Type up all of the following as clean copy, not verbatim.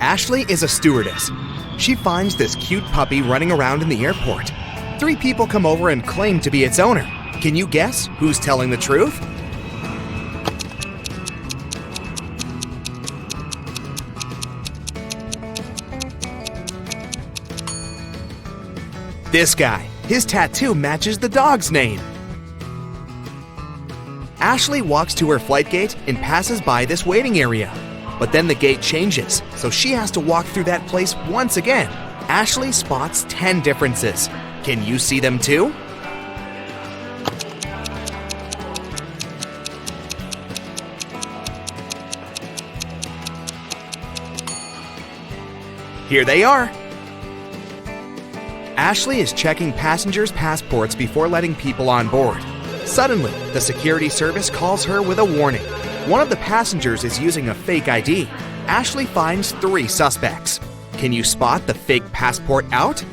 Ashley is a stewardess. She finds this cute puppy running around in the airport. 3 people come over and claim to be its owner. Can you guess who's telling the truth? This guy. His tattoo matches the dog's name. Ashley walks to her flight gate and passes by this waiting area. But then the gate changes, so she has to walk through that place once again. Ashley spots 10 differences. Can you see them too? Here they are. Ashley is checking passengers' passports before letting people on board. Suddenly, the security service calls her with a warning. One of the passengers is using a fake ID. Ashley finds 3 suspects. Can you spot the fake passport out?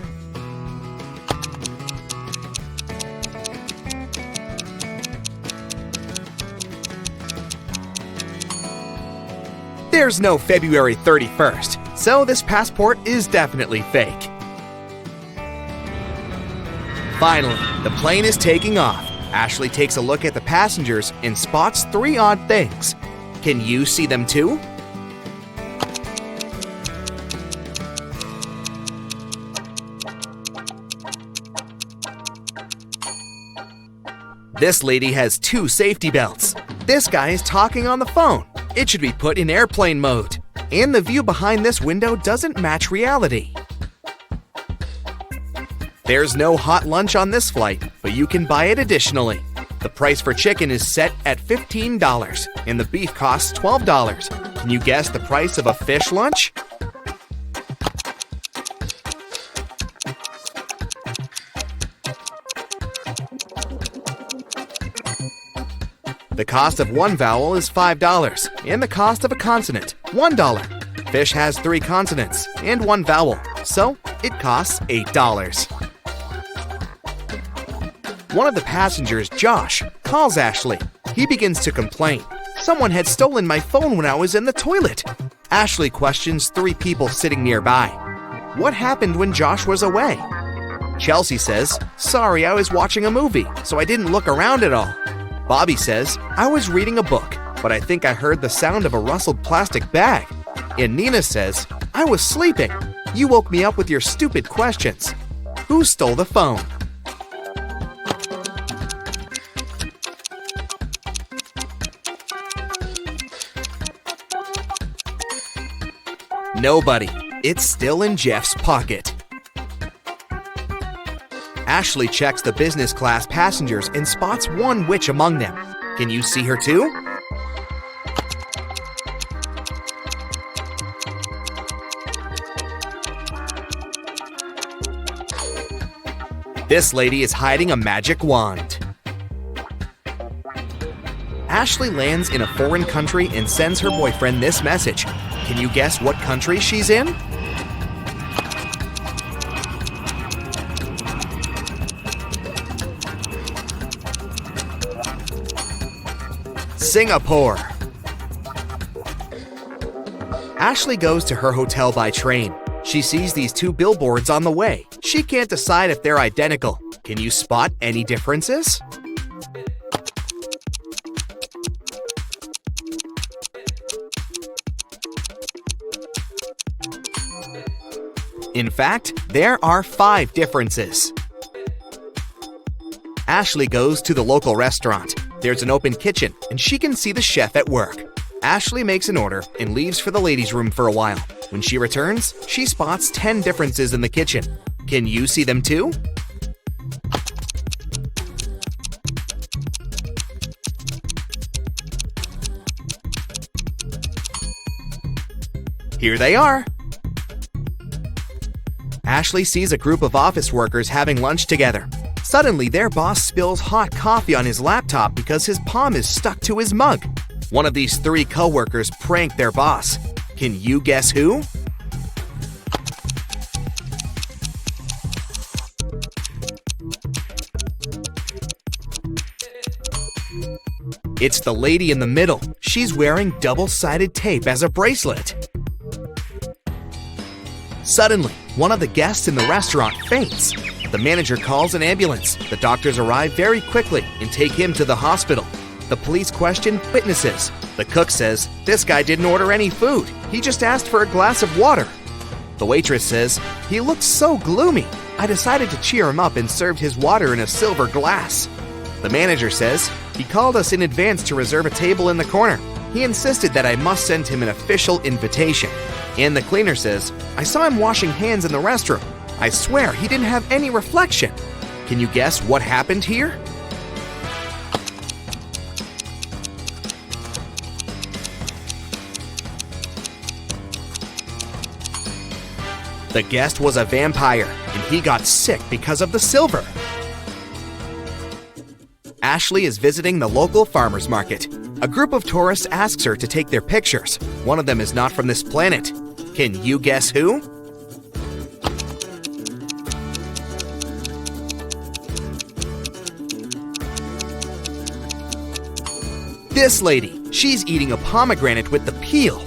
There's no February 31st, so this passport is definitely fake. Finally, the plane is taking off. Ashley takes a look at the passengers and spots 3 odd things. Can you see them too? This lady has 2 safety belts. This guy is talking on the phone. It should be put in airplane mode. And the view behind this window doesn't match reality. There's no hot lunch on this flight, but you can buy it additionally. The price for chicken is set at $15, and the beef costs $12. Can you guess the price of a fish lunch? The cost of one vowel is $5, and the cost of a consonant, $1. Fish has 3 consonants and 1 vowel, so it costs $8. One of the passengers, Josh, calls Ashley. He begins to complain. Someone had stolen my phone when I was in the toilet. Ashley questions 3 people sitting nearby. What happened when Josh was away? Chelsea says, sorry, I was watching a movie, so I didn't look around at all. Bobby says, I was reading a book, but I think I heard the sound of a rustled plastic bag. And Nina says, I was sleeping. You woke me up with your stupid questions. Who stole the phone? Nobody. It's still in Jeff's pocket. Ashley checks the business class passengers and spots 1 witch among them. Can you see her too? This lady is hiding a magic wand. Ashley lands in a foreign country and sends her boyfriend this message. Can you guess what country she's in? Singapore. Ashley goes to her hotel by train. She sees these 2 billboards on the way. She can't decide if they're identical. Can you spot any differences? In fact, there are 5 differences. Ashley goes to the local restaurant. There's an open kitchen, and she can see the chef at work. Ashley makes an order and leaves for the ladies' room for a while. When she returns, she spots 10 differences in the kitchen. Can you see them too? Here they are. Ashley sees a group of office workers having lunch together. Suddenly, their boss spills hot coffee on his laptop because his palm is stuck to his mug. One of these 3 co-workers prank their boss. Can you guess who? It's the lady in the middle. She's wearing double-sided tape as a bracelet. Suddenly, one of the guests in the restaurant faints. The manager calls an ambulance. The doctors arrive very quickly and take him to the hospital. The police question witnesses. The cook says, "This guy didn't order any food. He just asked for a glass of water." The waitress says, "He looked so gloomy. I decided to cheer him up and served his water in a silver glass." The manager says, "He called us in advance to reserve a table in the corner. He insisted that I must send him an official invitation." And the cleaner says, "I saw him washing hands in the restroom. I swear he didn't have any reflection." Can you guess what happened here? The guest was a vampire, and he got sick because of the silver. Ashley is visiting the local farmer's market. A group of tourists asks her to take their pictures. One of them is not from this planet. Can you guess who? This lady. She's eating a pomegranate with the peel.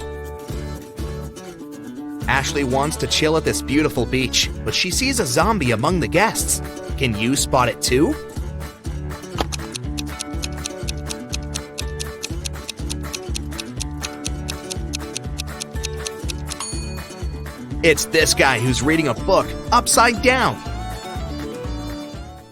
Ashley wants to chill at this beautiful beach, but she sees a zombie among the guests. Can you spot it too? It's this guy who's reading a book upside down.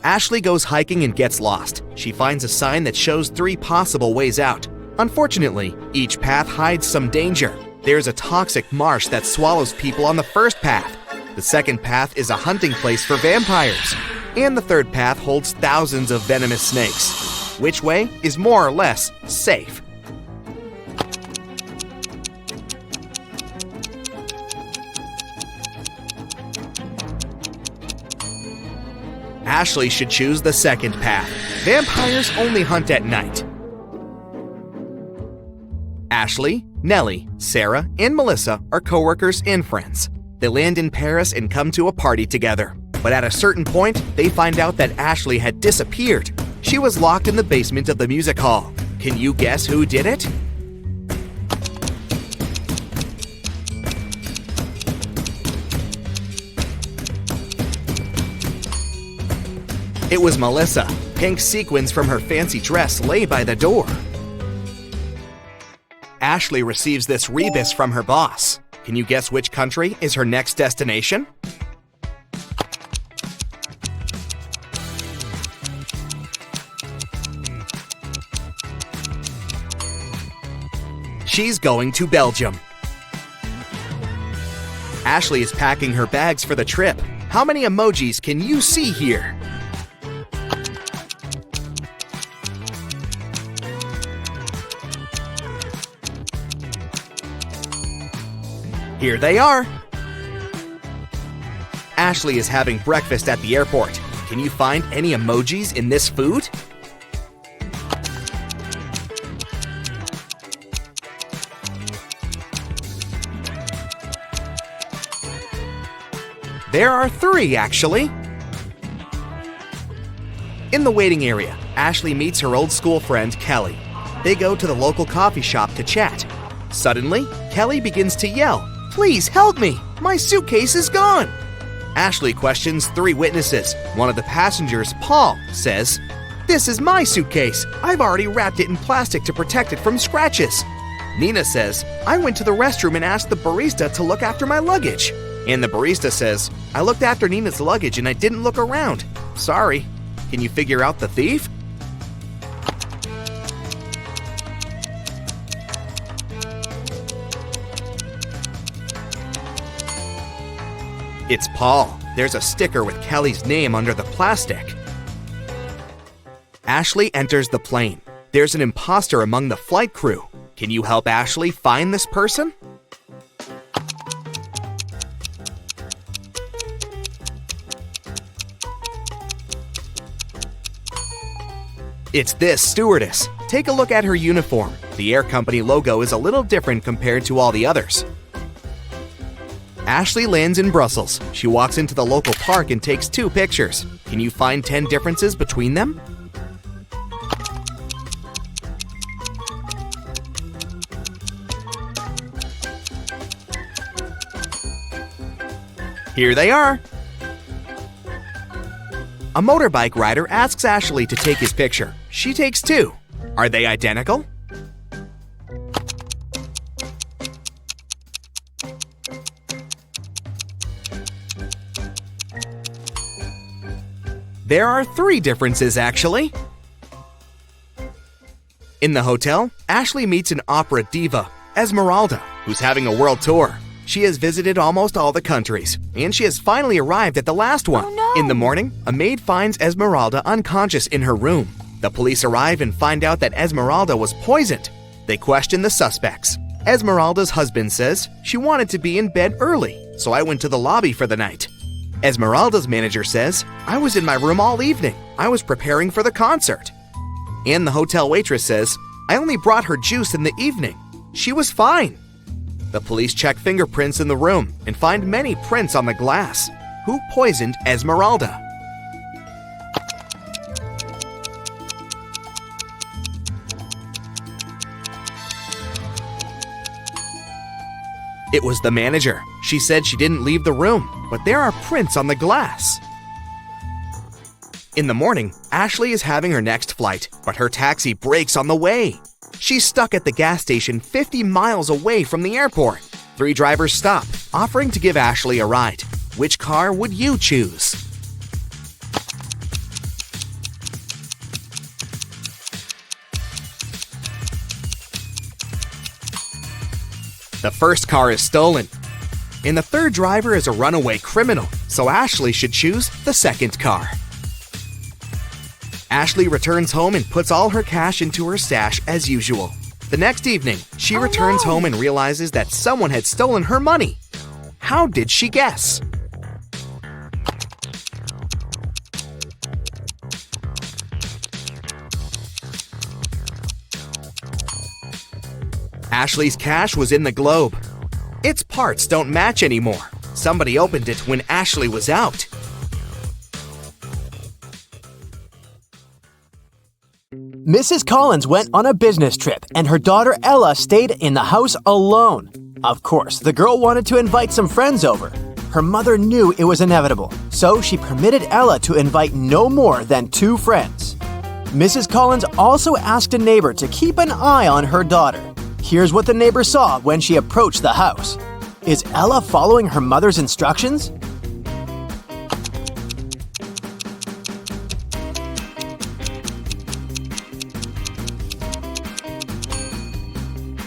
Ashley goes hiking and gets lost. She finds a sign that shows 3 possible ways out. Unfortunately, each path hides some danger. There's a toxic marsh that swallows people on the first path. The second path is a hunting place for vampires. And the third path holds thousands of venomous snakes. Which way is more or less safe? Ashley should choose the second path. Vampires only hunt at night. Ashley, Nellie, Sarah, and Melissa are coworkers and friends. They land in Paris and come to a party together. But at a certain point, they find out that Ashley had disappeared. She was locked in the basement of the music hall. Can you guess who did it? It was Melissa. Pink sequins from her fancy dress lay by the door. Ashley receives this rebus from her boss. Can you guess which country is her next destination? She's going to Belgium. Ashley is packing her bags for the trip. How many emojis can you see here? Here they are. Ashley is having breakfast at the airport. Can you find any emojis in this food? There are 3, actually. In the waiting area, Ashley meets her old school friend, Kelly. They go to the local coffee shop to chat. Suddenly, Kelly begins to yell, "Please help me! My suitcase is gone!" Ashley questions 3 witnesses. One of the passengers, Paul, says, "This is my suitcase. I've already wrapped it in plastic to protect it from scratches." Nina says, "I went to the restroom and asked the barista to look after my luggage." And the barista says, "I looked after Nina's luggage and I didn't look around. Sorry." Can you figure out the thief? It's Paul. There's a sticker with Kelly's name under the plastic. Ashley enters the plane. There's an impostor among the flight crew. Can you help Ashley find this person? It's this stewardess. Take a look at her uniform. The air company logo is a little different compared to all the others. Ashley lands in Brussels. She walks into the local park and takes 2 pictures. Can you find 10 differences between them? Here they are. A motorbike rider asks Ashley to take his picture. She takes two. Are they identical? There are three differences, actually. In the hotel, Ashley meets an opera diva, Esmeralda, who's having a world tour. She has visited almost all the countries, and she has finally arrived at the last one. Oh, no. In the morning, a maid finds Esmeralda unconscious in her room. The police arrive and find out that Esmeralda was poisoned. They question the suspects. Esmeralda's husband says, "She wanted to be in bed early, so I went to the lobby for the night." Esmeralda's manager says, "I was in my room all evening. I was preparing for the concert." And the hotel waitress says, "I only brought her juice in the evening. She was fine." The police check fingerprints in the room and find many prints on the glass. Who poisoned Esmeralda? It was the manager. She said she didn't leave the room, but there are prints on the glass. In the morning, Ashley is having her next flight, but her taxi breaks on the way. She's stuck at the gas station 50 miles away from the airport. Three drivers stop, offering to give Ashley a ride. Which car would you choose? The first car is stolen, and the third driver is a runaway criminal, so Ashley should choose the second car. Ashley returns home and puts all her cash into her stash as usual. The next evening, she returns home and realizes that someone had stolen her money. How did she guess? Ashley's cash was in the globe. Its parts don't match anymore. Somebody opened it when Ashley was out. Mrs. Collins went on a business trip, and her daughter Ella stayed in the house alone. Of course, the girl wanted to invite some friends over. Her mother knew it was inevitable, so she permitted Ella to invite no more than 2 friends. Mrs. Collins also asked a neighbor to keep an eye on her daughter. Here's what the neighbor saw when she approached the house. Is Ella following her mother's instructions?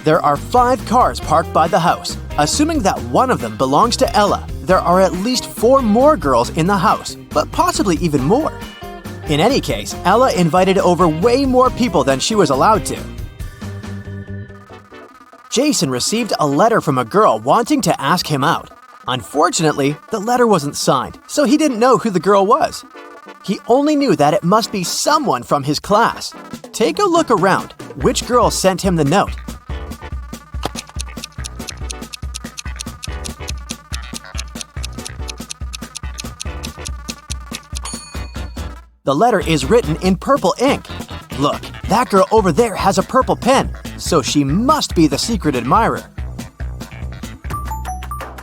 There are 5 cars parked by the house. Assuming that one of them belongs to Ella, there are at least 4 more girls in the house, but possibly even more. In any case, Ella invited over way more people than she was allowed to. Jason received a letter from a girl wanting to ask him out. Unfortunately, the letter wasn't signed, so he didn't know who the girl was. He only knew that it must be someone from his class. Take a look around. Which girl sent him the note? The letter is written in purple ink. Look, that girl over there has a purple pen, so she must be the secret admirer.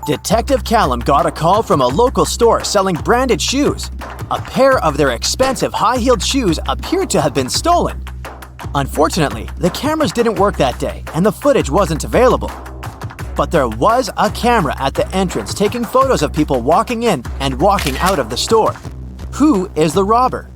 Detective Callum got a call from a local store selling branded shoes. A pair of their expensive high-heeled shoes appeared to have been stolen. Unfortunately, the cameras didn't work that day and the footage wasn't available. But there was a camera at the entrance taking photos of people walking in and walking out of the store. Who is the robber?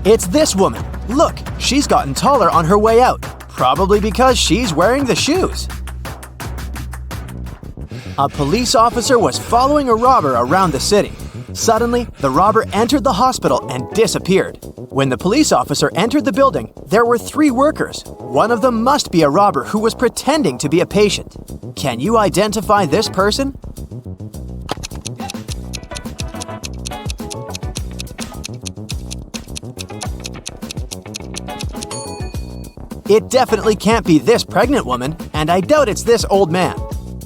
It's this woman. Look, she's gotten taller on her way out, probably because she's wearing the shoes. A police officer was following a robber around the city. Suddenly, the robber entered the hospital and disappeared. When the police officer entered the building, there were 3 workers. One of them must be a robber who was pretending to be a patient. Can you identify this person? It definitely can't be this pregnant woman, and I doubt it's this old man.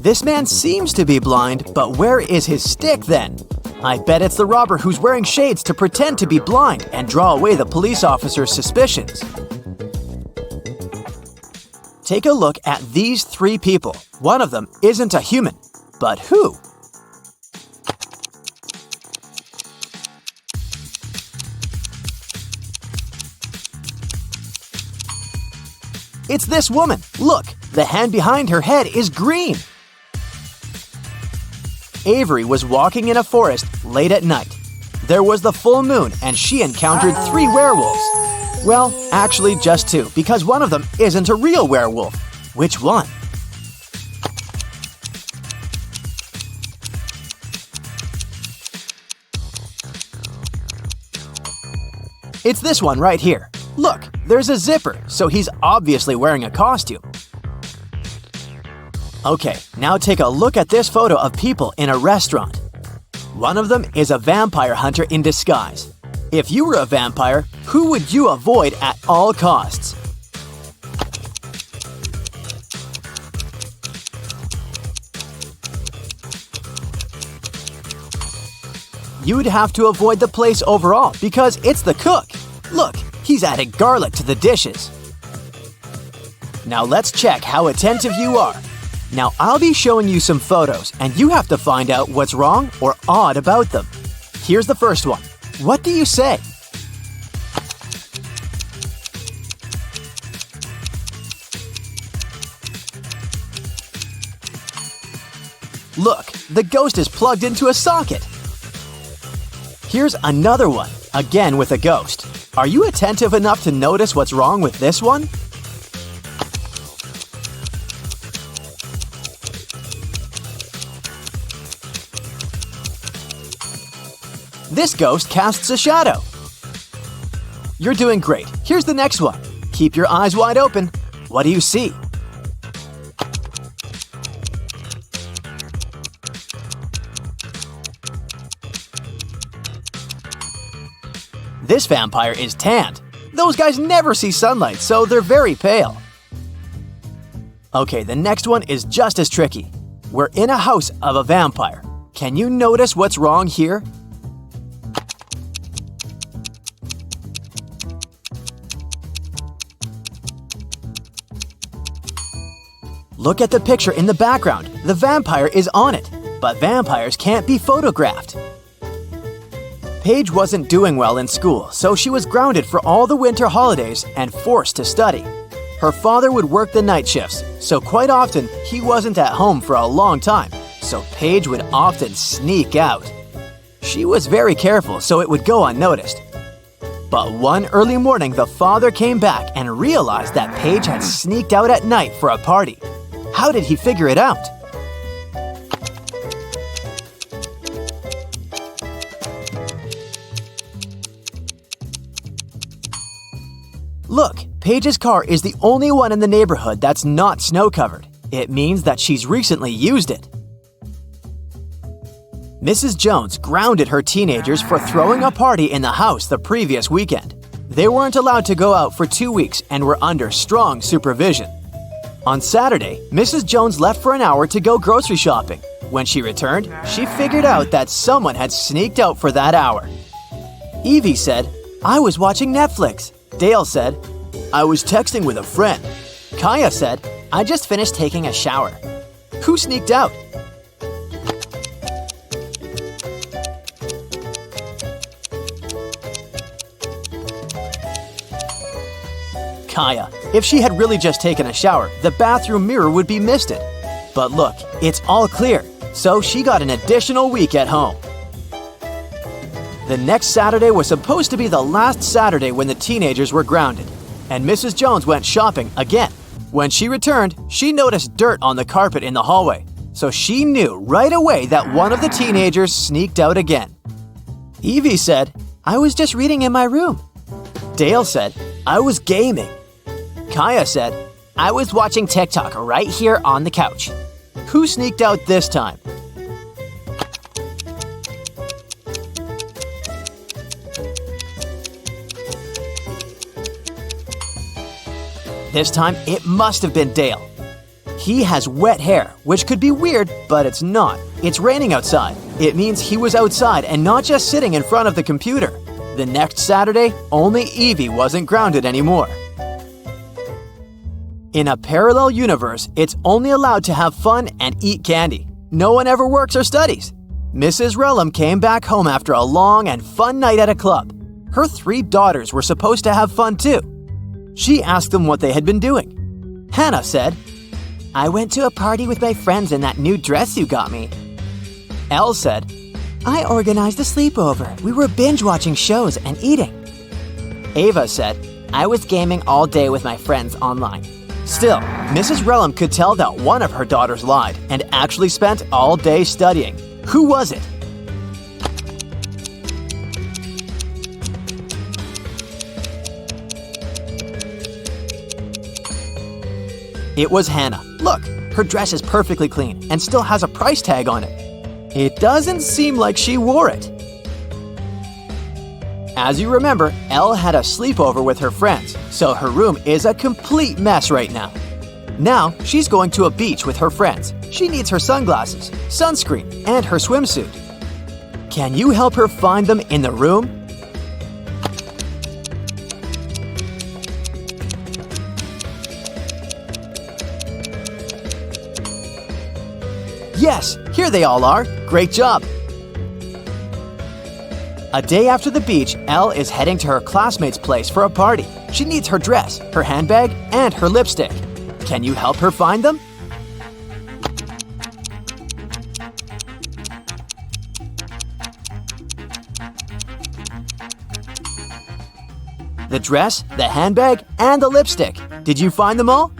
This man seems to be blind, but where is his stick then? I bet it's the robber who's wearing shades to pretend to be blind and draw away the police officer's suspicions. Take a look at these 3 people. One of them isn't a human. But who? It's this woman. Look, the hand behind her head is green. Avery was walking in a forest late at night. There was the full moon and she encountered 3 werewolves. Well, actually just 2, because one of them isn't a real werewolf. Which one? It's this one right here. Look, there's a zipper, so he's obviously wearing a costume. Okay, now take a look at this photo of people in a restaurant. One of them is a vampire hunter in disguise. If you were a vampire, who would you avoid at all costs? You'd have to avoid the place overall because it's the cook. Look, he's adding garlic to the dishes. Now let's check how attentive you are. Now I'll be showing you some photos and you have to find out what's wrong or odd about them. Here's the first one. What do you say? Look, the ghost is plugged into a socket. Here's another one, again with a ghost. Are you attentive enough to notice what's wrong with this one? This ghost casts a shadow. You're doing great. Here's the next one. Keep your eyes wide open. What do you see? This vampire is tanned. Those guys never see sunlight, so they're very pale. Okay, the next one is just as tricky. We're in a house of a vampire. Can you notice what's wrong here? Look at the picture in the background. The vampire is on it, but vampires can't be photographed. Paige wasn't doing well in school, so she was grounded for all the winter holidays and forced to study. Her father would work the night shifts, so quite often he wasn't at home for a long time, so Paige would often sneak out. She was very careful so it would go unnoticed. But one early morning, the father came back and realized that Paige had sneaked out at night for a party. How did he figure it out? Look, Paige's car is the only one in the neighborhood that's not snow-covered. It means that she's recently used it. Mrs. Jones grounded her teenagers for throwing a party in the house the previous weekend. They weren't allowed to go out for 2 weeks and were under strong supervision. On Saturday, Mrs. Jones left for an hour to go grocery shopping. When she returned, she figured out that someone had sneaked out for that hour. Evie said, "I was watching Netflix." Dale said, "I was texting with a friend." Kaya said, "I just finished taking a shower." Who sneaked out? Kaya. If she had really just taken a shower, the bathroom mirror would be misted. But look, it's all clear, so she got an additional week at home. The next Saturday was supposed to be the last Saturday when the teenagers were grounded, and Mrs. Jones went shopping again. When she returned, she noticed dirt on the carpet in the hallway, so she knew right away that one of the teenagers sneaked out again. Evie said, "I was just reading in my room." Dale said, "I was gaming." Kaya said, "I was watching TikTok right here on the couch." Who sneaked out this time? This time, it must have been Dale. He has wet hair, which could be weird, but it's not. It's raining outside. It means he was outside and not just sitting in front of the computer. The next Saturday, only Evie wasn't grounded anymore. In a parallel universe, it's only allowed to have fun and eat candy. No one ever works or studies. Mrs. Relham came back home after a long and fun night at a club. Her 3 daughters were supposed to have fun too. She asked them what they had been doing. Hannah said, "I went to a party with my friends in that new dress you got me." Elle said, "I organized a sleepover. We were binge-watching shows and eating." Ava said, "I was gaming all day with my friends online." Still, Mrs. Relham could tell that one of her daughters lied and actually spent all day studying. Who was it? It was Hannah. Look, her dress is perfectly clean and still has a price tag on it. It doesn't seem like she wore it. As you remember, Elle had a sleepover with her friends, so her room is a complete mess right now. Now, she's going to a beach with her friends. She needs her sunglasses, sunscreen, and her swimsuit. Can you help her find them in the room? Yes, here they all are. Great job. A day after the beach, Elle is heading to her classmate's place for a party. She needs her dress, her handbag, and her lipstick. Can you help her find them? The dress, the handbag, and the lipstick. Did you find them all?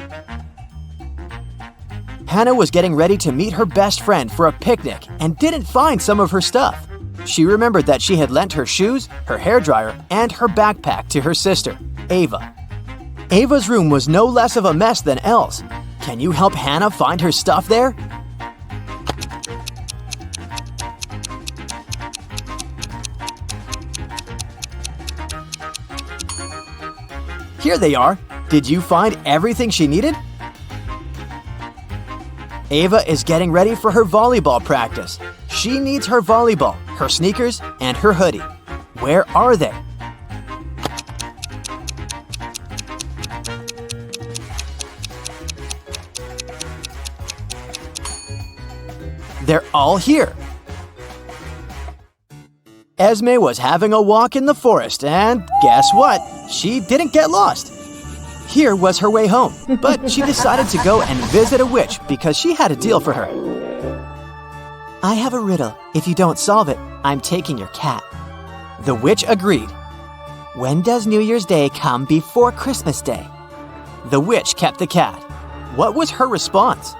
Hannah was getting ready to meet her best friend for a picnic and didn't find some of her stuff. She remembered that she had lent her shoes, her hairdryer, and her backpack to her sister, Ava. Ava's room was no less of a mess than Elle's. Can you help Hannah find her stuff there? Here they are. Did you find everything she needed? Ava is getting ready for her volleyball practice. She needs her volleyball, her sneakers, and her hoodie. Where are they? They're all here. Esme was having a walk in the forest, and guess what? She didn't get lost. Here was her way home, but she decided to go and visit a witch because she had a deal for her. "I have a riddle. If you don't solve it, I'm taking your cat." The witch agreed. "When does New Year's Day come before Christmas Day?" The witch kept the cat. What was her response?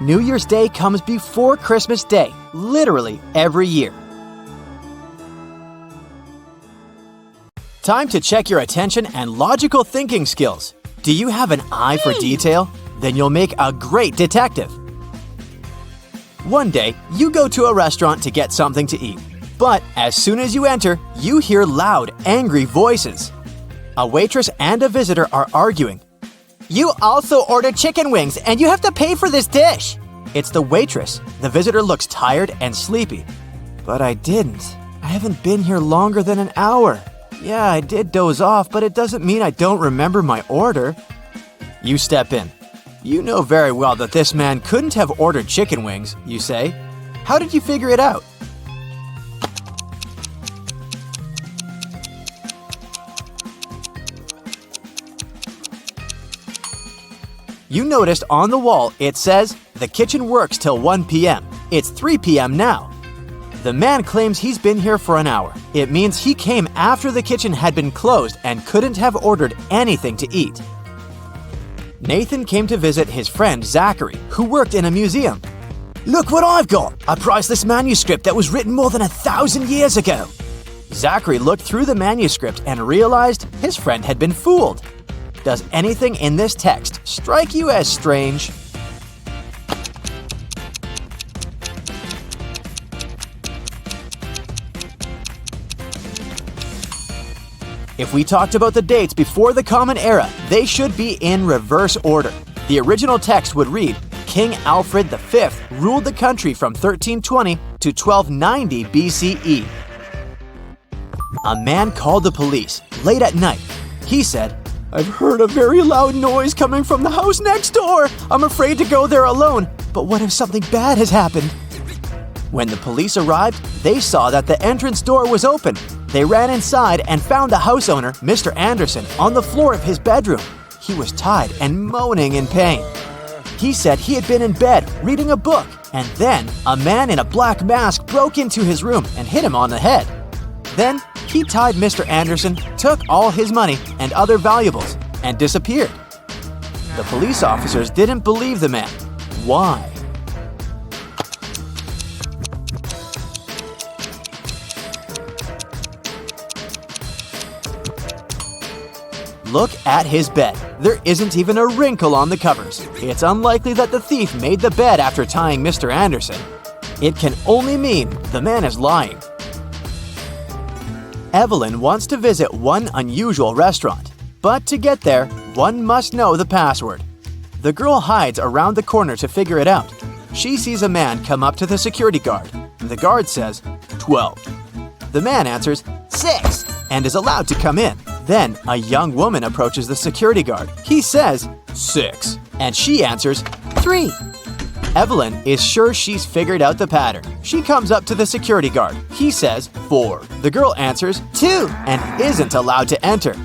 New Year's Day comes before Christmas Day, literally every year. Time to check your attention and logical thinking skills. Do you have an eye for detail? Then you'll make a great detective. One day, you go to a restaurant to get something to eat. But as soon as you enter, you hear loud, angry voices. A waitress and a visitor are arguing. "You also ordered chicken wings, and you have to pay for this dish." It's the waitress. The visitor looks tired and sleepy. "But I didn't. I haven't been here longer than an hour. Yeah, I did doze off, but it doesn't mean I don't remember my order." You step in. "You know very well that this man couldn't have ordered chicken wings," you say. "How did you figure it out?" You noticed on the wall it says, "The kitchen works till 1 p.m. It's 3 p.m. now. The man claims he's been here for an hour. It means he came after the kitchen had been closed and couldn't have ordered anything to eat. Nathan came to visit his friend Zachary, who worked in a museum. "Look what I've got! A priceless manuscript that was written more than 1,000 years ago." Zachary looked through the manuscript and realized his friend had been fooled. Does anything in this text strike you as strange? If we talked about the dates before the Common Era, they should be in reverse order. The original text would read, King Alfred V ruled the country from 1320 to 1290 BCE. A man called the police late at night. He said, "I've heard a very loud noise coming from the house next door. I'm afraid to go there alone, but what if something bad has happened?" When the police arrived, they saw that the entrance door was open. They ran inside and found the house owner, Mr. Anderson, on the floor of his bedroom. He was tied and moaning in pain. He said he had been in bed reading a book, and then a man in a black mask broke into his room and hit him on the head. Then he tied Mr. Anderson, took all his money and other valuables, and disappeared. The police officers didn't believe the man. Why? Look at his bed. There isn't even a wrinkle on the covers. It's unlikely that the thief made the bed after tying Mr. Anderson. It can only mean the man is lying. Evelyn wants to visit one unusual restaurant, but to get there, one must know the password. The girl hides around the corner to figure it out. She sees a man come up to the security guard. The guard says, 12. The man answers, 6, and is allowed to come in. Then a young woman approaches the security guard. He says, 6, and she answers, 3. Evelyn is sure she's figured out the pattern. She comes up to the security guard. He says, 4. The girl answers, 2, and isn't allowed to enter.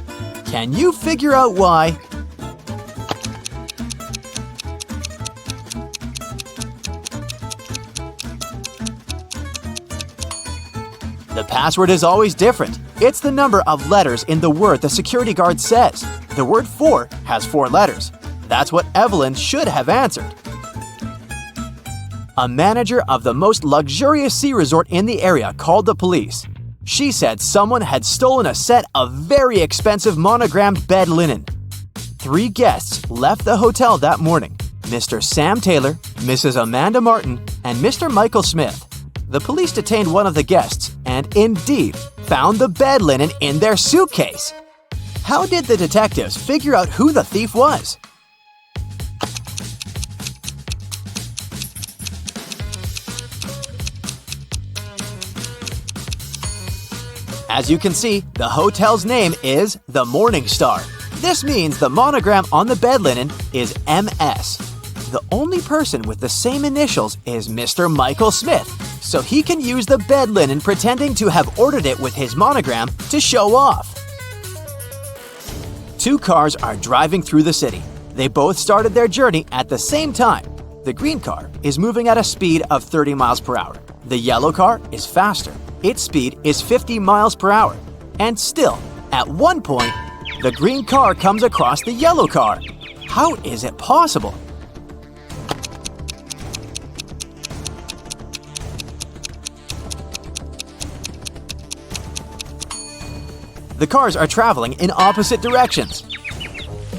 Can you figure out why? The password is always different. It's the number of letters in the word the security guard says. The word 4 has 4 letters. That's what Evelyn should have answered. A manager of the most luxurious sea resort in the area called the police. She said someone had stolen a set of very expensive monogrammed bed linen. 3 guests left the hotel that morning: Mr. Sam Taylor, Mrs. Amanda Martin, and Mr. Michael Smith. The police detained one of the guests and indeed found the bed linen in their suitcase. How did the detectives figure out who the thief was? As you can see, the hotel's name is the Morning Star. This means the monogram on the bed linen is MS. The only person with the same initials is Mr. Michael Smith, so he can use the bed linen pretending to have ordered it with his monogram to show off. 2 cars are driving through the city. They both started their journey at the same time. The green car is moving at a speed of 30 miles per hour. The yellow car is faster. Its speed is 50 miles per hour. And still, at one point, the green car comes across the yellow car. How is it possible? The cars are traveling in opposite directions.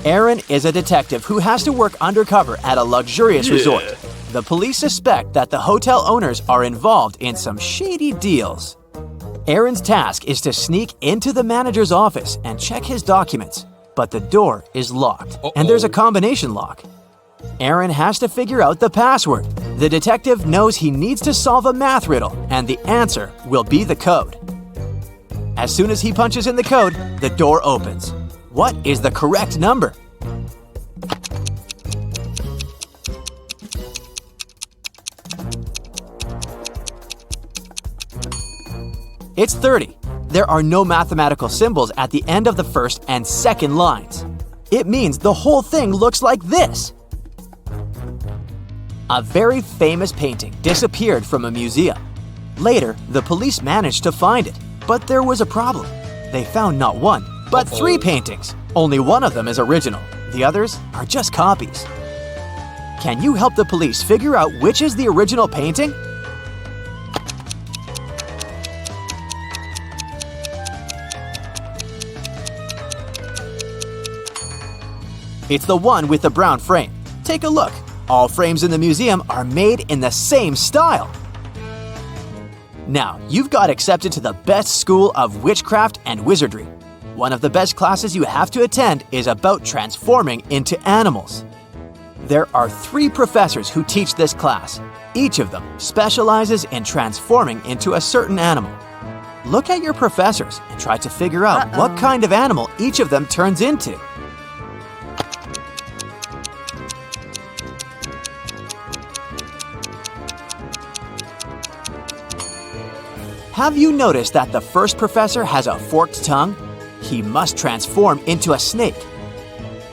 Aaron is a detective who has to work undercover at a luxurious resort. The police suspect that the hotel owners are involved in some shady deals. Aaron's task is to sneak into the manager's office and check his documents, but the door is locked, and there's a combination lock. Aaron has to figure out the password. The detective knows he needs to solve a math riddle, and the answer will be the code. As soon as he punches in the code, the door opens. What is the correct number? It's 30. There are no mathematical symbols at the end of the first and second lines. It means the whole thing looks like this. A very famous painting disappeared from a museum. Later, the police managed to find it, but there was a problem. They found not 1, but 3 paintings. Only one of them is original. The others are just copies. Can you help the police figure out which is the original painting? It's the one with the brown frame. Take a look. All frames in the museum are made in the same style. Now, you've got accepted to the best school of witchcraft and wizardry. One of the best classes you have to attend is about transforming into animals. There are 3 professors who teach this class. Each of them specializes in transforming into a certain animal. Look at your professors and try to figure out what kind of animal each of them turns into. Have you noticed that the first professor has a forked tongue? He must transform into a snake.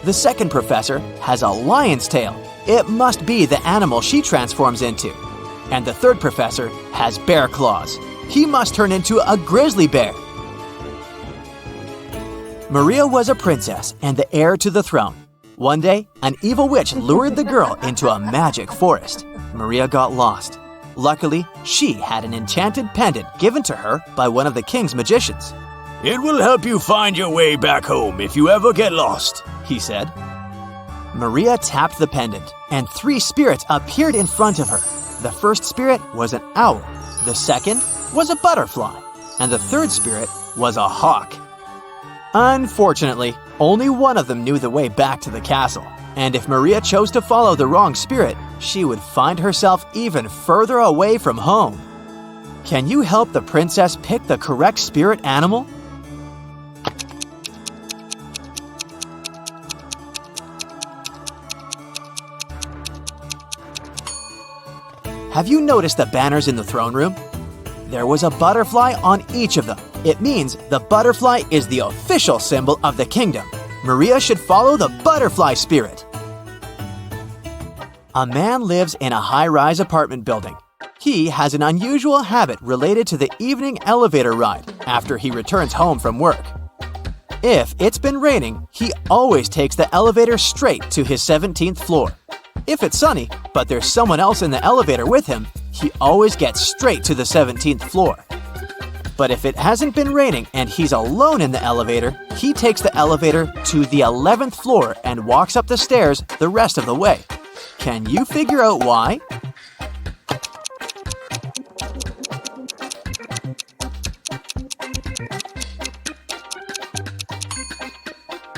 The second professor has a lion's tail. It must be the animal she transforms into. And the third professor has bear claws. He must turn into a grizzly bear. Maria was a princess and the heir to the throne. One day, an evil witch lured the girl into a magic forest. Maria got lost. Luckily, she had an enchanted pendant given to her by one of the king's magicians. "It will help you find your way back home if you ever get lost," he said. Maria tapped the pendant, and 3 spirits appeared in front of her. The first spirit was an owl, the second was a butterfly, and the third spirit was a hawk. Unfortunately, only one of them knew the way back to the castle, and if Maria chose to follow the wrong spirit, she would find herself even further away from home. Can you help the princess pick the correct spirit animal? Have you noticed the banners in the throne room? There was a butterfly on each of them. It means the butterfly is the official symbol of the kingdom. Maria should follow the butterfly spirit. A man lives in a high-rise apartment building. He has an unusual habit related to the evening elevator ride after he returns home from work. If it's been raining, he always takes the elevator straight to his 17th floor. If it's sunny, but there's someone else in the elevator with him, he always gets straight to the 17th floor. But if it hasn't been raining and he's alone in the elevator, he takes the elevator to the 11th floor and walks up the stairs the rest of the way. Can you figure out why?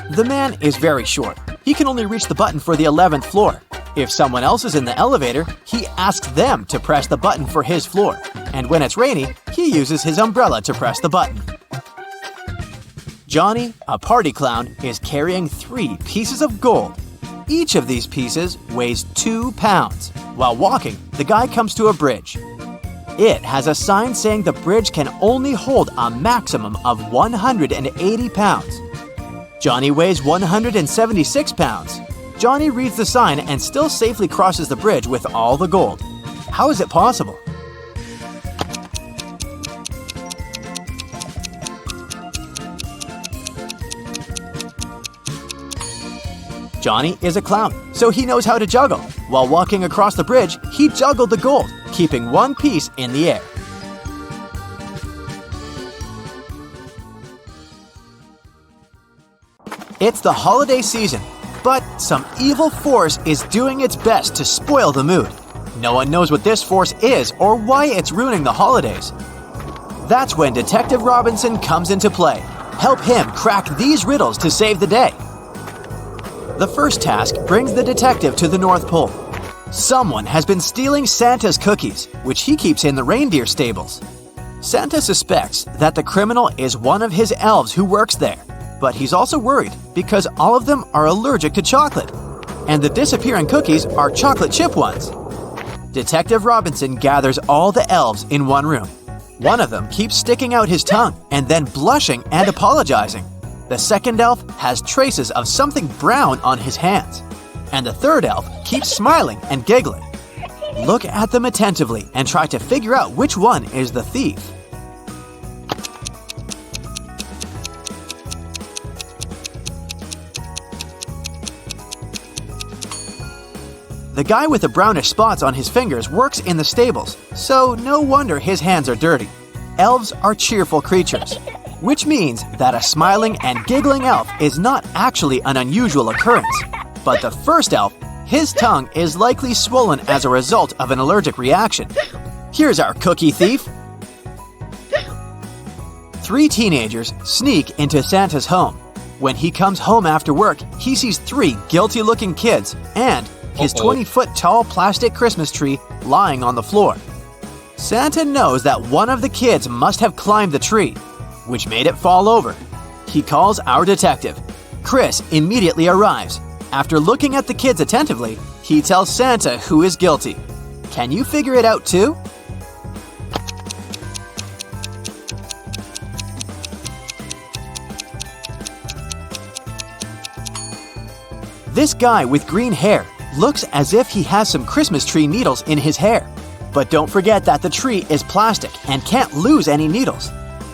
The man is very short. He can only reach the button for the 11th floor. If someone else is in the elevator, he asks them to press the button for his floor. And when it's rainy, he uses his umbrella to press the button. Johnny, a party clown, is carrying 3 pieces of gold. Each of these pieces weighs 2 pounds. While walking, the guy comes to a bridge. It has a sign saying the bridge can only hold a maximum of 180 pounds. Johnny weighs 176 pounds. Johnny reads the sign and still safely crosses the bridge with all the gold. How is it possible? Johnny is a clown, so he knows how to juggle. While walking across the bridge, he juggled the gold, keeping one piece in the air. It's the holiday season, but some evil force is doing its best to spoil the mood. No one knows what this force is or why it's ruining the holidays. That's when Detective Robinson comes into play. Help him crack these riddles to save the day. The first task brings the detective to the North Pole. Someone has been stealing Santa's cookies, which he keeps in the reindeer stables. Santa suspects that the criminal is one of his elves who works there, but he's also worried because all of them are allergic to chocolate, and the disappearing cookies are chocolate chip ones. Detective Robinson gathers all the elves in one room. One of them keeps sticking out his tongue and then blushing and apologizing. The second elf has traces of something brown on his hands. And the third elf keeps smiling and giggling. Look at them attentively and try to figure out which one is the thief. The guy with the brownish spots on his fingers works in the stables, so no wonder his hands are dirty. Elves are cheerful creatures, which means that a smiling and giggling elf is not actually an unusual occurrence. But the first elf, his tongue is likely swollen as a result of an allergic reaction. Here's our cookie thief. 3 teenagers sneak into Santa's home. When he comes home after work, he sees 3 guilty-looking kids and his 20-foot-tall plastic Christmas tree lying on the floor. Santa knows that one of the kids must have climbed the tree, which made it fall over. He calls our detective. Chris immediately arrives. After looking at the kids attentively, he tells Santa who is guilty. Can you figure it out too? This guy with green hair looks as if he has some Christmas tree needles in his hair. But don't forget that the tree is plastic and can't lose any needles.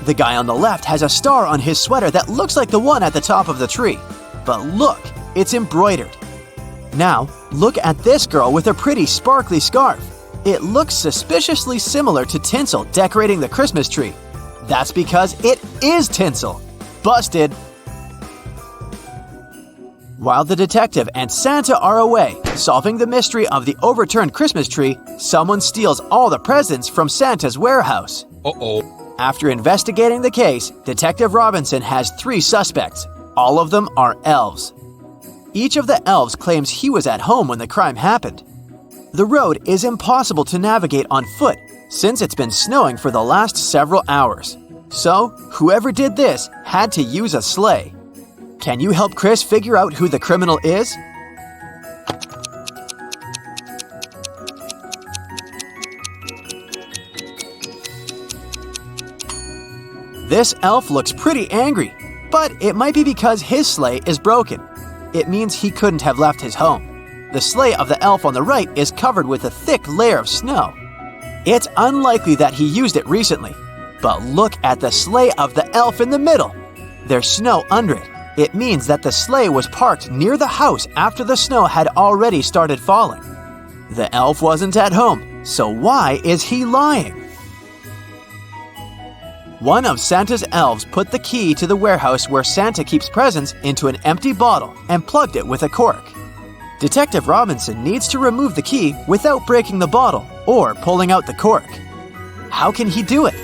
The guy on the left has a star on his sweater that looks like the one at the top of the tree. But look, it's embroidered. Now, look at this girl with a pretty sparkly scarf. It looks suspiciously similar to tinsel decorating the Christmas tree. That's because it is tinsel. Busted! While the detective and Santa are away, solving the mystery of the overturned Christmas tree, someone steals all the presents from Santa's warehouse. After investigating the case, Detective Robinson has 3 suspects. All of them are elves. Each of the elves claims he was at home when the crime happened. The road is impossible to navigate on foot since it's been snowing for the last several hours. So, whoever did this had to use a sleigh. Can you help Chris figure out who the criminal is? This elf looks pretty angry, but it might be because his sleigh is broken. It means he couldn't have left his home. The sleigh of the elf on the right is covered with a thick layer of snow. It's unlikely that he used it recently, but look at the sleigh of the elf in the middle. There's snow under it. It means that the sleigh was parked near the house after the snow had already started falling. The elf wasn't at home, so why is he lying? One of Santa's elves put the key to the warehouse where Santa keeps presents into an empty bottle and plugged it with a cork. Detective Robinson needs to remove the key without breaking the bottle or pulling out the cork. How can he do it?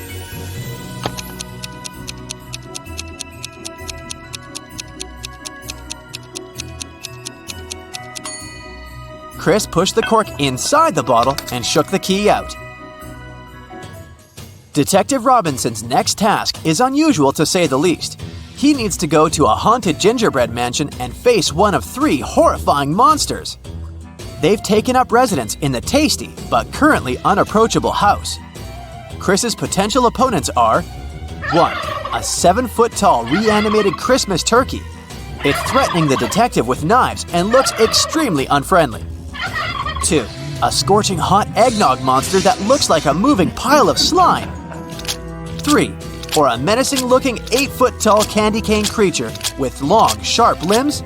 Chris pushed the cork inside the bottle and shook the key out. Detective Robinson's next task is unusual to say the least. He needs to go to a haunted gingerbread mansion and face one of 3 horrifying monsters. They've taken up residence in the tasty but currently unapproachable house. Chris's potential opponents are 1. A 7-foot-tall reanimated Christmas turkey. It's threatening the detective with knives and looks extremely unfriendly. 2. A scorching hot eggnog monster that looks like a moving pile of slime. 3. Or a menacing-looking 8-foot-tall candy cane creature with long, sharp limbs?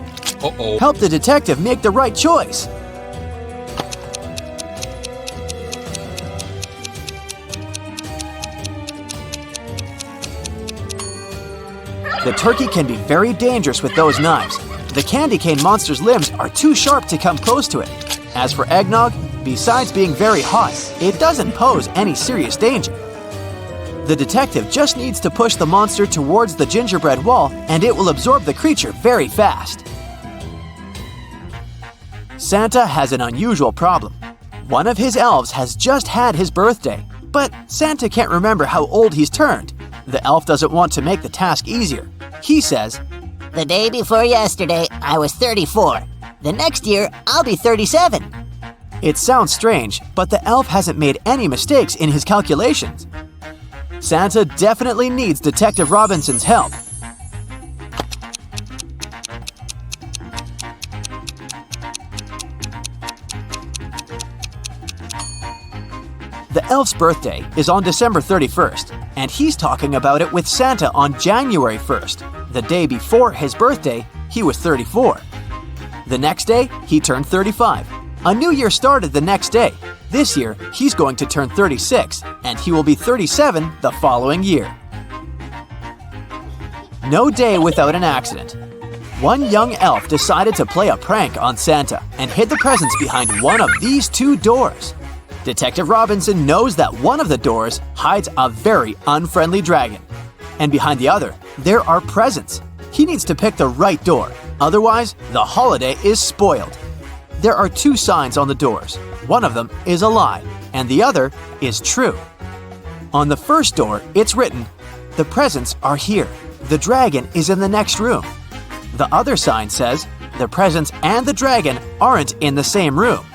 Help the detective make the right choice. The turkey can be very dangerous with those knives. The candy cane monster's limbs are too sharp to come close to it. As for eggnog, besides being very hot, it doesn't pose any serious danger. The detective just needs to push the monster towards the gingerbread wall and it will absorb the creature very fast. Santa has an unusual problem. One of his elves has just had his birthday, but Santa can't remember how old he's turned. The elf doesn't want to make the task easier. He says, "The day before yesterday, I was 34. The next year, I'll be 37. It sounds strange, but the elf hasn't made any mistakes in his calculations. Santa definitely needs Detective Robinson's help. The elf's birthday is on December 31st, and he's talking about it with Santa on January 1st. The day before his birthday, he was 34. The next day, he turned 35. A new year started the next day. This year, he's going to turn 36, and he will be 37 the following year. No day without an accident. One young elf decided to play a prank on Santa and hid the presents behind one of these 2 doors. Detective Robinson knows that one of the doors hides a very unfriendly dragon. and behind the other, there are presents. He needs to pick the right door, otherwise, the holiday is spoiled. There are 2 signs on the doors. One of them is a lie, and the other is true. On the first door, it's written, "The presents are here. The dragon is in the next room." The other sign says, "The presents and the dragon aren't in the same room."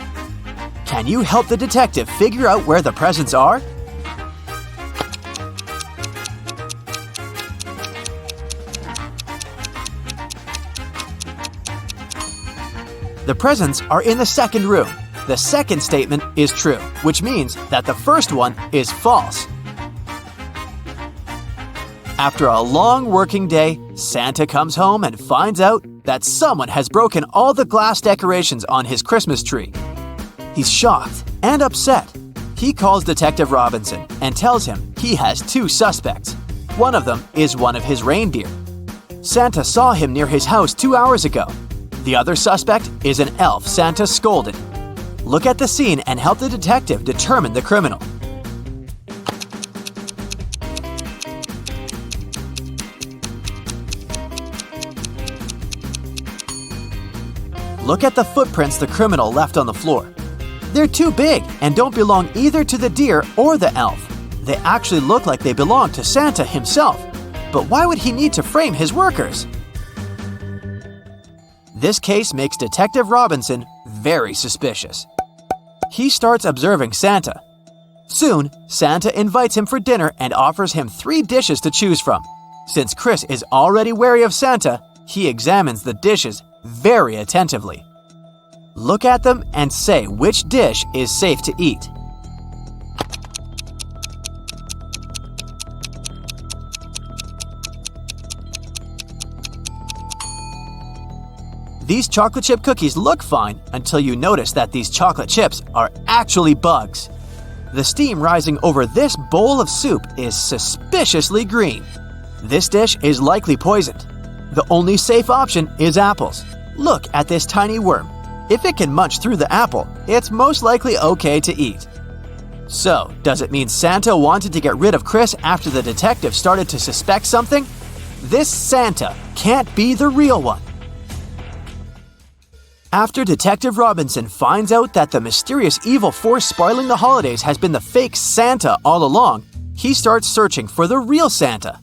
Can you help the detective figure out where the presents are? The presents are in the second room. The second statement is true, which means that the first one is false. After a long working day, Santa comes home and finds out that someone has broken all the glass decorations on his Christmas tree. He's shocked and upset. He calls Detective Robinson and tells him he has 2 suspects. One of them is one of his reindeer. Santa saw him near his house 2 hours ago. The other suspect is an elf Santa scolded. Look at the scene and help the detective determine the criminal. Look at the footprints the criminal left on the floor. They're too big and don't belong either to the deer or the elf. They actually look like they belong to Santa himself. But why would he need to frame his workers? This case makes Detective Robinson very suspicious. He starts observing Santa. Soon, Santa invites him for dinner and offers him 3 dishes to choose from. Since Chris is already wary of Santa, he examines the dishes very attentively. Look at them and say which dish is safe to eat. These chocolate chip cookies look fine until you notice that these chocolate chips are actually bugs. The steam rising over this bowl of soup is suspiciously green. This dish is likely poisoned. The only safe option is apples. Look at this tiny worm. If it can munch through the apple, it's most likely okay to eat. So, does it mean Santa wanted to get rid of Chris after the detective started to suspect something? This Santa can't be the real one. After Detective Robinson finds out that the mysterious evil force spoiling the holidays has been the fake Santa all along, he starts searching for the real Santa.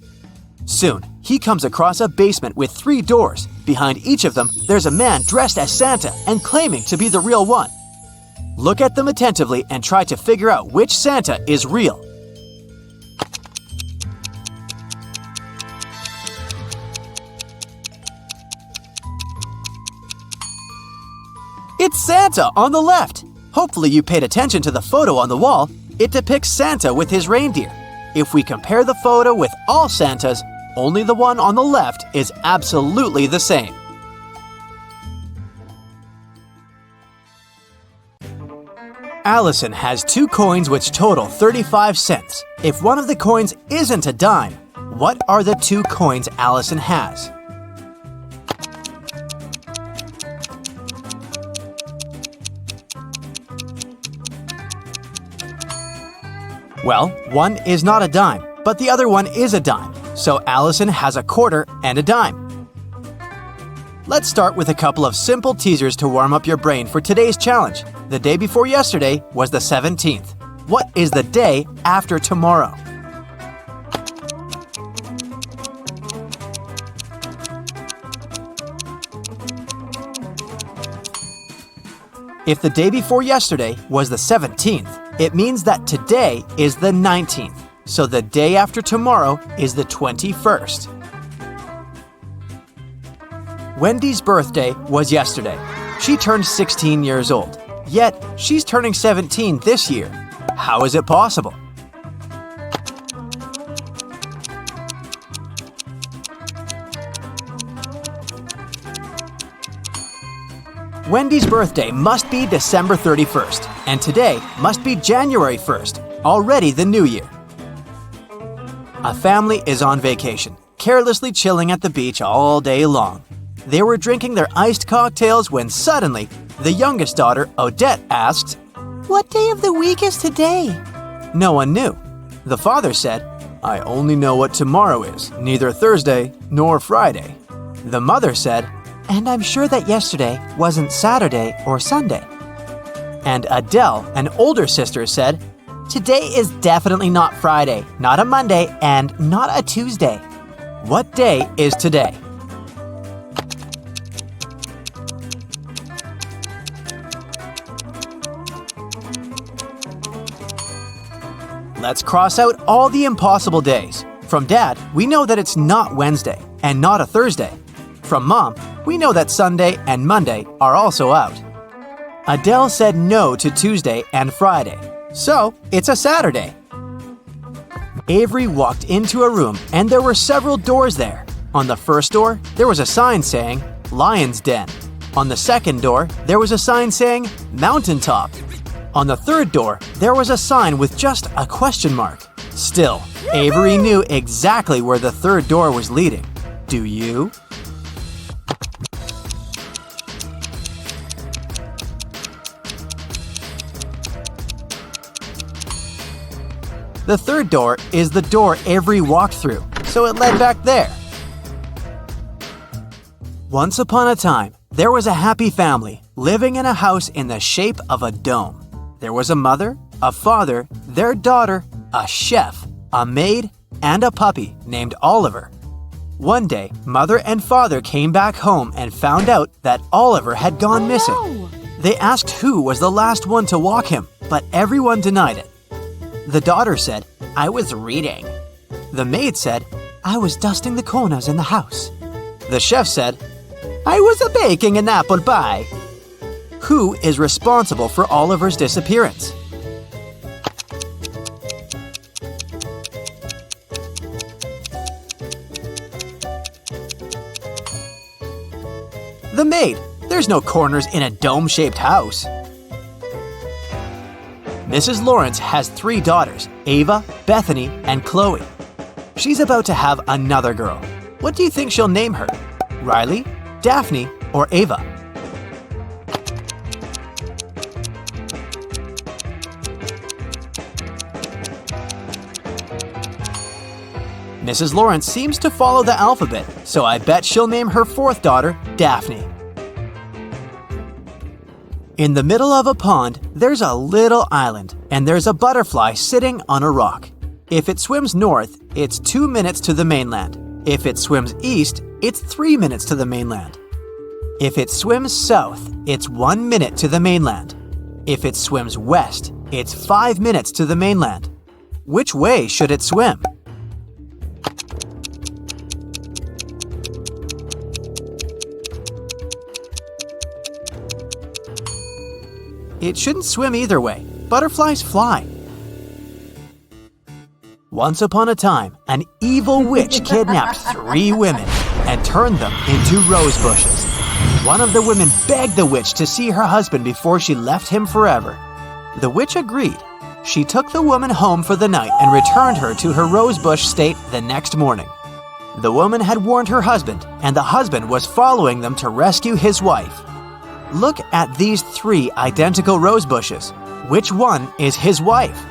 Soon, he comes across a basement with 3 doors. Behind each of them, there's a man dressed as Santa and claiming to be the real one. Look at them attentively and try to figure out which Santa is real. It's Santa on the left! Hopefully you paid attention to the photo on the wall. It depicts Santa with his reindeer. If we compare the photo with all Santas, only the one on the left is absolutely the same. Allison has 2 coins which total 35 cents. If one of the coins isn't a dime, what are the 2 coins Allison has? Well, one is not a dime, but the other one is a dime. So Allison has a quarter and a dime. Let's start with a couple of simple teasers to warm up your brain for today's challenge. The day before yesterday was the 17th. What is the day after tomorrow? If the day before yesterday was the 17th, it means that today is the 19th. So the day after tomorrow is the 21st. Wendy's birthday was yesterday. She turned 16 years old. Yet, she's turning 17 this year. How is it possible? Wendy's birthday must be December 31st, and today must be January 1st, already the new year. A family is on vacation, carelessly chilling at the beach all day long. They were drinking their iced cocktails when suddenly, the youngest daughter, Odette, asked, "What day of the week is today?" No one knew. The father said, I only know what tomorrow is, neither Thursday nor Friday. The mother said, and I'm sure that yesterday wasn't Saturday or Sunday. And Adele, an older sister, said, today is definitely not Friday, not a Monday, and not a Tuesday. What day is today? Let's cross out all the impossible days. From Dad, we know that it's not Wednesday and not a Thursday. From Mom, we know that Sunday and Monday are also out. Adele said no to Tuesday and Friday, so it's a Saturday. Avery walked into a room and there were several doors there. On the first door, there was a sign saying, Lion's Den. On the second door, there was a sign saying, Mountaintop. On the third door, there was a sign with just a question mark. Still, Avery knew exactly where the third door was leading. Do you? The third door is the door Avery walked through, so it led back there. Once upon a time, there was a happy family living in a house in the shape of a dome. There was a mother, a father, their daughter, a chef, a maid, and a puppy named Oliver. One day, mother and father came back home and found out that Oliver had gone missing. No. They asked who was the last one to walk him, but everyone denied it. The daughter said, I was reading. The maid said, I was dusting the corners in the house. The chef said, I was baking an apple pie. Who is responsible for Oliver's disappearance? The maid. There's no corners in a dome-shaped house. Mrs. Lawrence has 3 daughters, Ava, Bethany, and Chloe. She's about to have another girl. What do you think she'll name her? Riley, Daphne, or Ava? Mrs. Lawrence seems to follow the alphabet, so I bet she'll name her 4th daughter Daphne. In the middle of a pond, there's a little island, and there's a butterfly sitting on a rock. If it swims north, it's 2 minutes to the mainland. If it swims east, it's 3 minutes to the mainland. If it swims south, it's 1 minute to the mainland. If it swims west, it's 5 minutes to the mainland. Which way should it swim? It shouldn't swim either way. Butterflies fly. Once upon a time, an evil witch kidnapped 3 women and turned them into rose bushes. One of the women begged the witch to see her husband before she left him forever. The witch agreed. She took the woman home for the night and returned her to her rosebush state the next morning. The woman had warned her husband, and the husband was following them to rescue his wife. Look at these 3 identical rose bushes. Which one is his wife?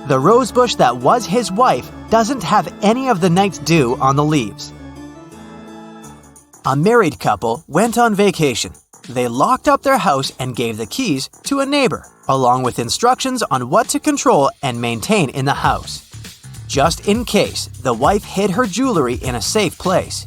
The rose bush that was his wife doesn't have any of the night's dew on the leaves. A married couple went on vacation. They locked up their house and gave the keys to a neighbor, along with instructions on what to control and maintain in the house. Just in case, the wife hid her jewelry in a safe place.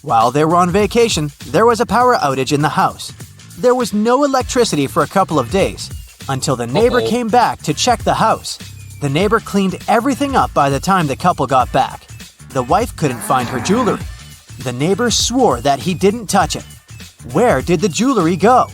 While they were on vacation, there was a power outage in the house. There was no electricity for a couple of days, until the neighbor came back to check the house. The neighbor cleaned everything up by the time the couple got back. The wife couldn't find her jewelry. The neighbor swore that he didn't touch it. Where did the jewelry go?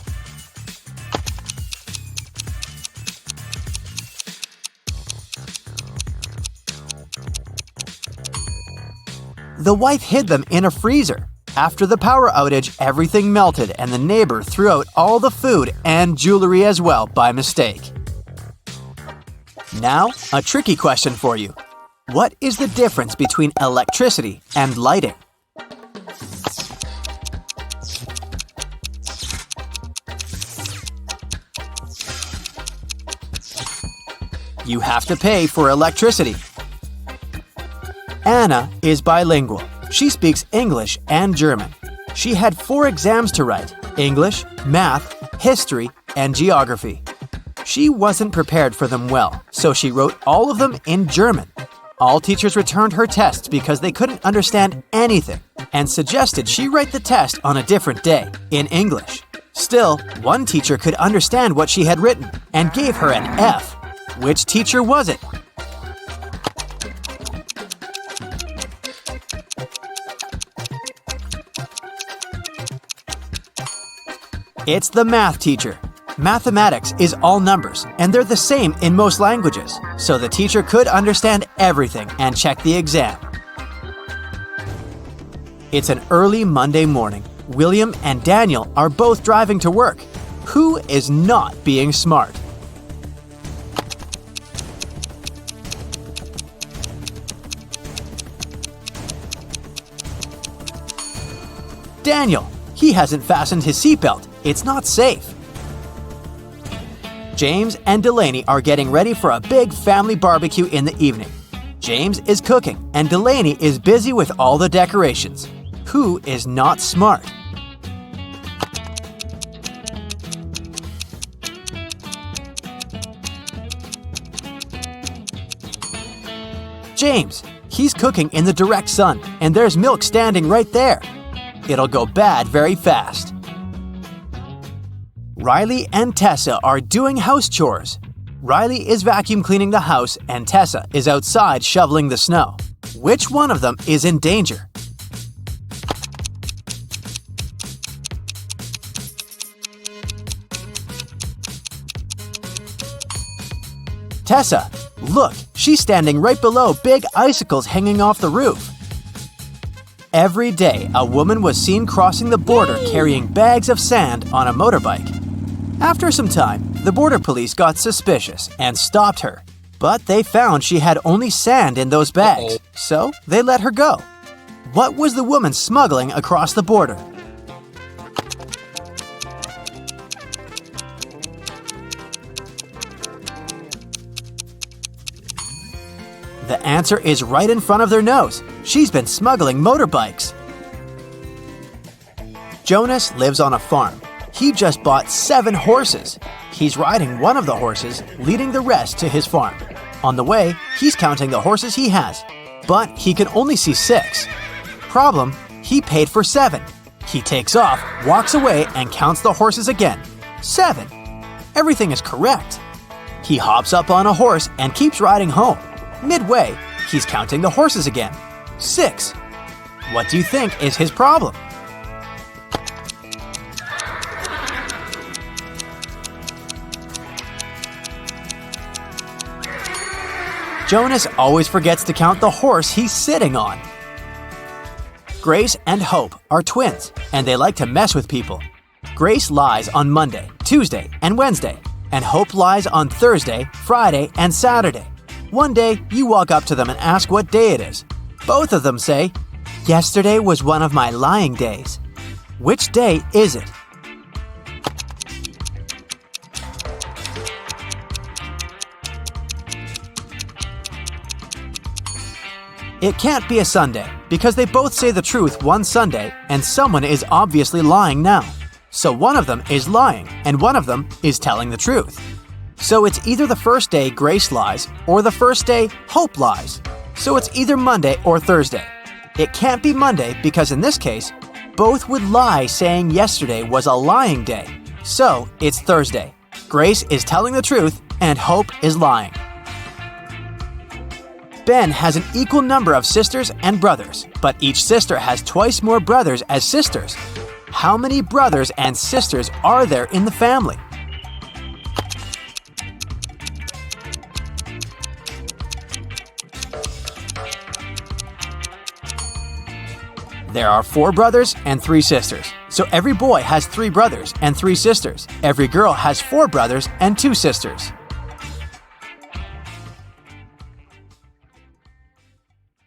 The wife hid them in a freezer. After the power outage, everything melted and the neighbor threw out all the food and jewelry as well by mistake. Now, a tricky question for you. What is the difference between electricity and lighting? You have to pay for electricity. Anna is bilingual. She speaks English and German. She had 4 exams to write: English, math, history, and geography. She wasn't prepared for them well, so she wrote all of them in German. All teachers returned her tests because they couldn't understand anything and suggested she write the test on a different day, in English. Still, one teacher could understand what she had written and gave her an F. Which teacher was it? It's the math teacher. Mathematics is all numbers, and they're the same in most languages, so the teacher could understand everything and check the exam. It's an early Monday morning. William and Daniel are both driving to work. Who is not being smart? Daniel. He hasn't fastened his seatbelt. It's not safe. James and Delaney are getting ready for a big family barbecue in the evening. James is cooking and Delaney is busy with all the decorations. Who is not smart? James. He's cooking in the direct sun and there's milk standing right there. It'll go bad very fast. Riley and Tessa are doing house chores. Riley is vacuum cleaning the house and Tessa is outside shoveling the snow. Which one of them is in danger? Tessa, look, she's standing right below big icicles hanging off the roof. Every day, a woman was seen crossing the border carrying bags of sand on a motorbike. After some time, the border police got suspicious and stopped her. But they found she had only sand in those bags, so they let her go. What was the woman smuggling across the border? The answer is right in front of their nose. She's been smuggling motorbikes. Jonas lives on a farm. He just bought 7 horses. He's riding one of the horses, leading the rest to his farm. On the way, he's counting the horses he has, but he can only see 6. Problem, he paid for 7. He takes off, walks away, and counts the horses again. 7. Everything is correct. He hops up on a horse and keeps riding home. Midway, he's counting the horses again. 6. What do you think is his problem? Jonas always forgets to count the horse he's sitting on. Grace and Hope are twins, and they like to mess with people. Grace lies on Monday, Tuesday, and Wednesday, and Hope lies on Thursday, Friday, and Saturday. One day, you walk up to them and ask what day it is. Both of them say, "Yesterday was one of my lying days." Which day is it? It can't be a Sunday, because they both say the truth one Sunday, and someone is obviously lying now. So one of them is lying, and one of them is telling the truth. So it's either the first day Grace lies, or the first day Hope lies. So it's either Monday or Thursday. It can't be Monday because in this case, both would lie saying yesterday was a lying day. So it's Thursday. Grace is telling the truth, and Hope is lying. Ben has an equal number of sisters and brothers, but each sister has twice more brothers as sisters. How many brothers and sisters are there in the family? There are 4 brothers and 3 sisters. So every boy has 3 brothers and 3 sisters. Every girl has 4 brothers and 2 sisters.